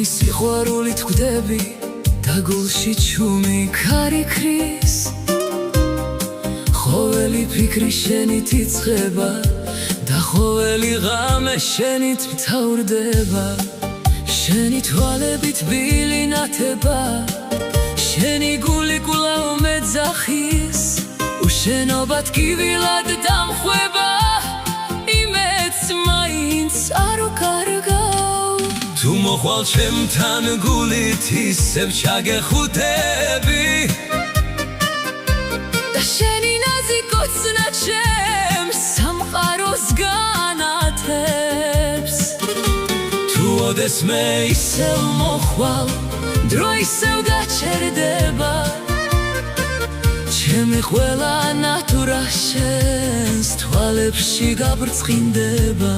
ჩემი სიყვარულით გვდები და გულში ჩუმი ქარი ქრის ხოველი ფიქრი შენით იწყება და ხოველი ღამე შენით მთავრდება შენი თვალებით ბილი ნათება შენი გული კვლავ მეძახის უშენობად კივილად დამხვება იმედს მაინც არ უკარგავ თუ მოხვალ ჩემთან გულით ისევ ჩაგეხუტები და შენი ნაზი კოცნა ჩემს სამყაროს განათებს თუ ოდესმე ისევ მოხვალ დრო ისევ გაჩერდება ჩემი ყველა ნატურა შენს თვალებში გაბრწყინდება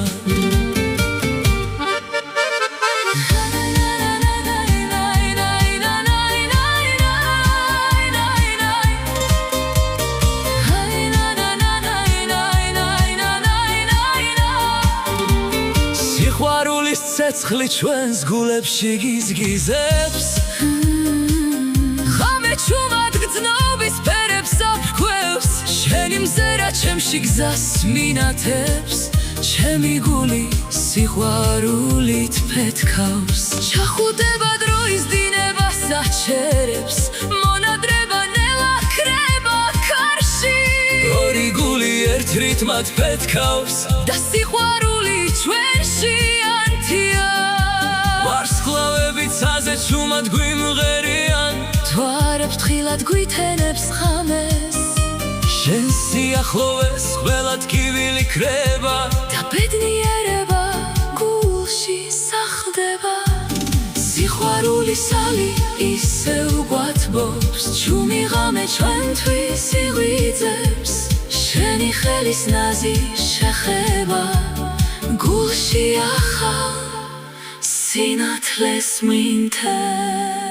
სიყვარულის ცეცხლი ჩვენს გულებში გიზგიზებს ღამე ჩუმად გრძნობის ფერებს აფრქვევს შენი მზერა ჩემში გზას მინათებს ჩემი გული სიყვარულით ფეთქავს ჩახუტება დროის დინებას აჩერებს მონადრება ნელა ქრება ქარში ორი გული ერთ რითმად ფეთქავს და სიყვარული ჩვენში ანთია ვარსკვლავები ცაზე ჩუმად გვიმღერიან თვარებს თხილად გვითენებს ღამეს შენ სიახლოვეს ყველა ტკივილი ქრება და ბედნიერება გულში სახლდება სიყვარულის ალი ისევ გვათბობს ჩუმი ღამე ჩვენთვის იღვიძებს შენი ხელის ნაზი შეხება გულში ახალ სინათლეს მინთებს